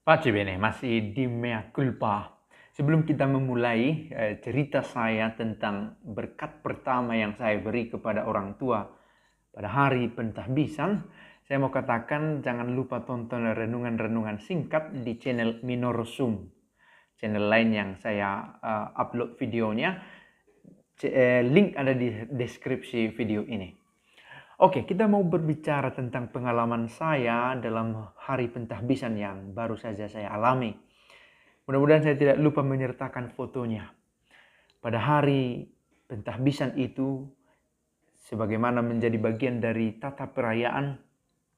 Pace bene, masih di mea culpa. Sebelum kita memulai cerita saya tentang berkat pertama yang saya beri kepada orang tua pada hari pentahbisan, saya mau katakan jangan lupa tonton renungan-renungan singkat di channel Minorsum. Channel lain yang saya upload videonya, link ada di deskripsi video ini. Oke, kita mau berbicara tentang pengalaman saya dalam hari pentahbisan yang baru saja saya alami. Mudah-mudahan saya tidak lupa menyertakan fotonya. Pada hari pentahbisan itu, sebagaimana menjadi bagian dari tata perayaan,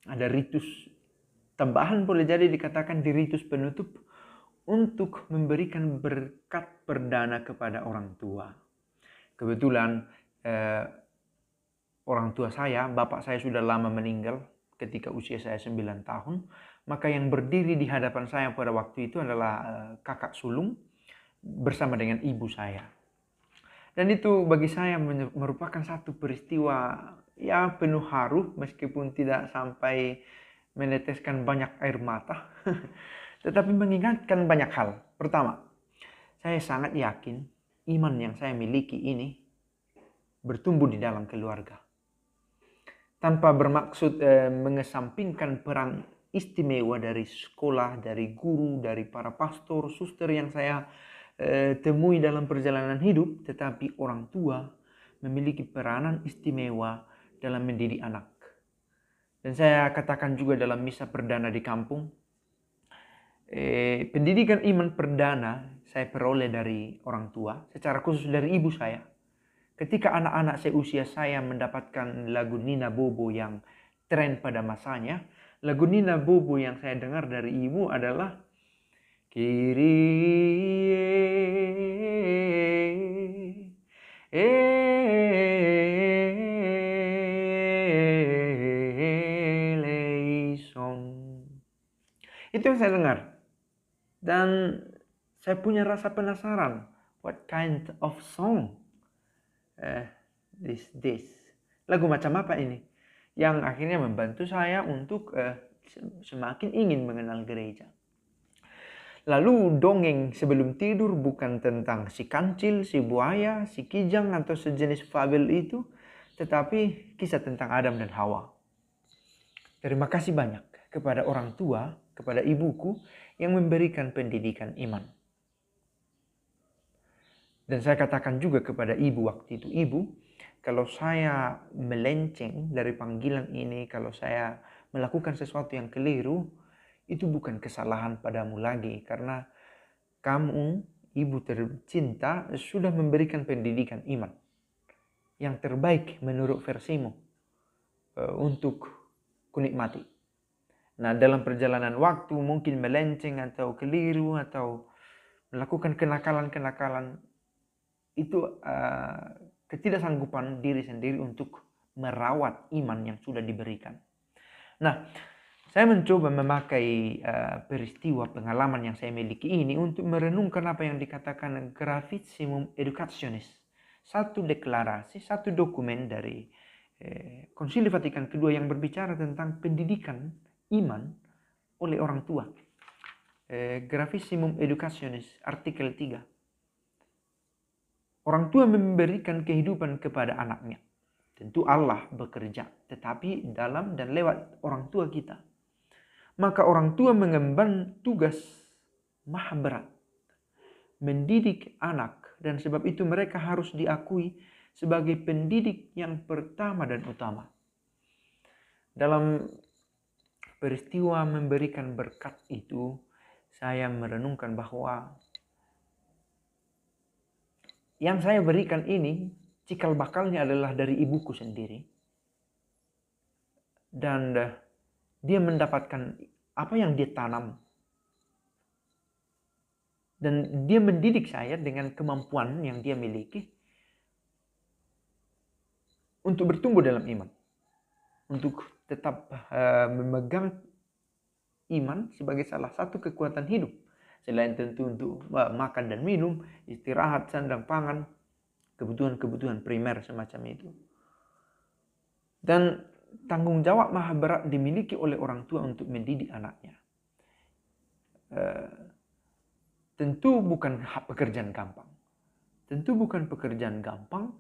ada ritus tambahan, boleh jadi dikatakan di ritus penutup, untuk memberikan berkat perdana kepada orang tua. Kebetulan orang tua saya, bapak saya sudah lama meninggal ketika usia saya 9 tahun. Maka yang berdiri di hadapan saya pada waktu itu adalah kakak sulung bersama dengan ibu saya. Dan itu bagi saya merupakan satu peristiwa ya penuh haru, meskipun tidak sampai meneteskan banyak air mata. Tetapi mengingatkan banyak hal. Pertama, saya sangat yakin iman yang saya miliki ini bertumbuh di dalam keluarga. Tanpa bermaksud mengesampingkan peran istimewa dari sekolah, dari guru, dari para pastor, suster yang saya temui dalam perjalanan hidup, tetapi orang tua memiliki peranan istimewa dalam mendidik anak. Dan saya katakan juga dalam misa perdana di kampung, pendidikan iman perdana saya peroleh dari orang tua, secara khusus dari ibu saya. Ketika anak-anak seusia saya mendapatkan lagu Nina Bobo yang tren pada masanya, lagu Nina Bobo yang saya dengar dari ibu adalah Kyrie eleison. Itu yang saya dengar. Dan saya punya rasa penasaran. What kind of song this lagu macam apa ini, yang akhirnya membantu saya untuk semakin ingin mengenal gereja. Lalu dongeng sebelum tidur bukan tentang si kancil, si buaya, si kijang atau sejenis fabel itu, tetapi kisah tentang Adam dan Hawa. Terima kasih banyak kepada orang tua, kepada ibuku yang memberikan pendidikan iman. Dan saya katakan juga kepada ibu waktu itu, ibu, kalau saya melenceng dari panggilan ini, kalau saya melakukan sesuatu yang keliru, itu bukan kesalahan padamu lagi. Karena kamu, ibu tercinta, sudah memberikan pendidikan iman yang terbaik menurut versimu untuk kunikmati. Nah, dalam perjalanan waktu mungkin melenceng atau keliru atau melakukan kenakalan-kenakalan, itu ketidaksanggupan diri sendiri untuk merawat iman yang sudah diberikan. Nah, saya mencoba memakai peristiwa pengalaman yang saya miliki ini untuk merenungkan apa yang dikatakan Gravitsimum Educationis. Satu deklarasi, satu dokumen dari Konsili Vatikan II yang berbicara tentang pendidikan iman oleh orang tua. Gravitsimum Educationis, artikel 3. Orang tua memberikan kehidupan kepada anaknya. Tentu Allah bekerja, tetapi dalam dan lewat orang tua kita. Maka orang tua mengemban tugas maha berat, mendidik anak, dan sebab itu mereka harus diakui sebagai pendidik yang pertama dan utama. Dalam peristiwa memberikan berkat itu, saya merenungkan bahwa yang saya berikan ini, cikal bakalnya adalah dari ibuku sendiri. Dan dia mendapatkan apa yang dia tanam. Dan dia mendidik saya dengan kemampuan yang dia miliki untuk bertumbuh dalam iman. Untuk tetap memegang iman sebagai salah satu kekuatan hidup. Selain tentu untuk makan dan minum, istirahat, sandang pangan, kebutuhan-kebutuhan primer semacam itu. Dan tanggung jawab maha berat dimiliki oleh orang tua untuk mendidik anaknya. tentu bukan pekerjaan gampang. Tentu bukan pekerjaan gampang,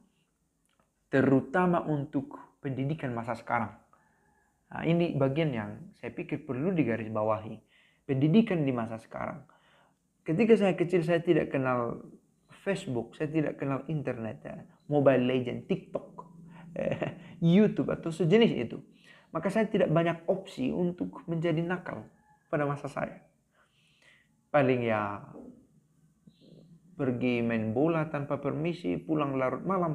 terutama untuk pendidikan masa sekarang. Nah, ini bagian yang saya pikir perlu digarisbawahi. Pendidikan di masa sekarang. Ketika saya kecil, saya tidak kenal Facebook, saya tidak kenal internet, Mobile Legend, TikTok, YouTube atau sejenis itu. Maka saya tidak banyak opsi untuk menjadi nakal pada masa saya. Paling ya pergi main bola tanpa permisi, pulang larut malam.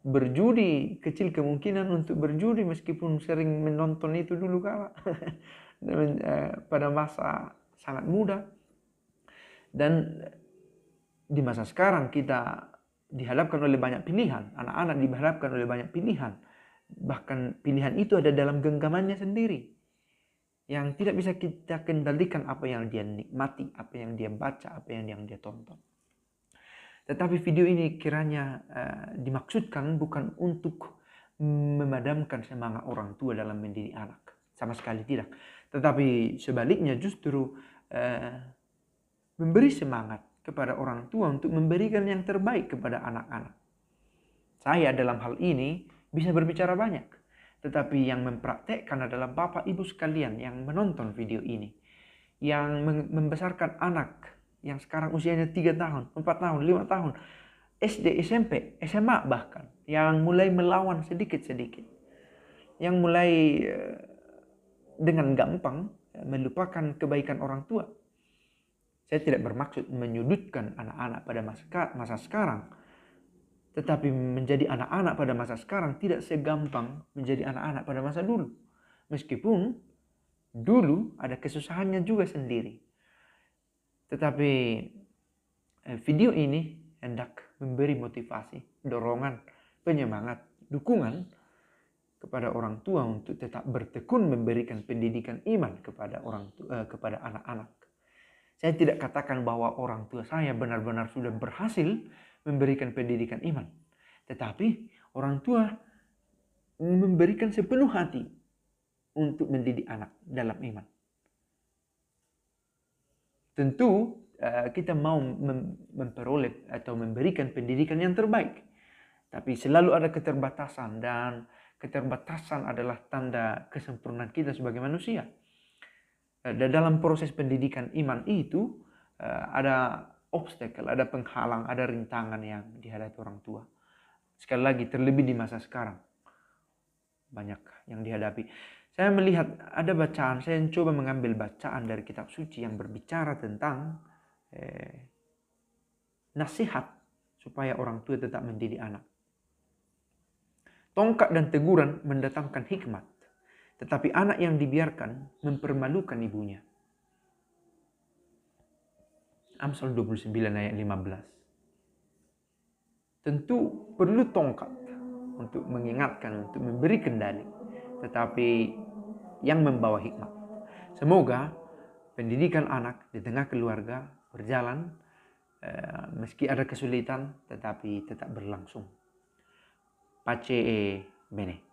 Berjudi, kecil kemungkinan untuk berjudi meskipun sering menonton itu dulu kala. Pada masa sangat muda. Dan di masa sekarang kita dihadapkan oleh banyak pilihan. Anak-anak dihadapkan oleh banyak pilihan. Bahkan pilihan itu ada dalam genggamannya sendiri. Yang tidak bisa kita kendalikan apa yang dia nikmati, apa yang dia baca, apa yang dia tonton. Tetapi video ini kiranya dimaksudkan bukan untuk memadamkan semangat orang tua dalam mendidik anak. Sama sekali tidak. Tetapi sebaliknya justru memberi semangat kepada orang tua untuk memberikan yang terbaik kepada anak-anak. Saya dalam hal ini bisa berbicara banyak. Tetapi yang mempraktekkan adalah Bapak Ibu sekalian yang menonton video ini. Yang membesarkan anak yang sekarang usianya 3 tahun, 4 tahun, 5 tahun, SD, SMP, SMA bahkan, yang mulai melawan sedikit-sedikit, yang mulai dengan gampang melupakan kebaikan orang tua. Saya tidak bermaksud menyudutkan anak-anak pada masa sekarang, tetapi menjadi anak-anak pada masa sekarang tidak segampang menjadi anak-anak pada masa dulu. Meskipun dulu ada kesusahannya juga sendiri. Tetapi video ini hendak memberi motivasi, dorongan, penyemangat, dukungan kepada orang tua untuk tetap bertekun memberikan pendidikan iman kepada kepada anak-anak. Saya tidak katakan bahwa orang tua saya benar-benar sudah berhasil memberikan pendidikan iman. Tetapi orang tua memberikan sepenuh hati untuk mendidik anak dalam iman. Tentu kita mau memperoleh atau memberikan pendidikan yang terbaik. Tapi selalu ada keterbatasan, dan keterbatasan adalah tanda kesempurnaan kita sebagai manusia. Dan dalam proses pendidikan iman itu ada obstacle, ada penghalang, ada rintangan yang dihadapi orang tua. Sekali lagi, terlebih di masa sekarang, banyak yang dihadapi. Saya melihat ada bacaan, saya coba mengambil bacaan dari kitab suci yang berbicara tentang nasihat supaya orang tua tetap mendidik anak. Tongkat dan teguran mendatangkan hikmat, tetapi anak yang dibiarkan mempermalukan ibunya. Amsal 29 ayat 15. Tentu perlu tongkat untuk mengingatkan, untuk memberi kendali, tetapi yang membawa hikmat. Semoga pendidikan anak di tengah keluarga berjalan meski ada kesulitan, tetapi tetap berlangsung. Pace e bene.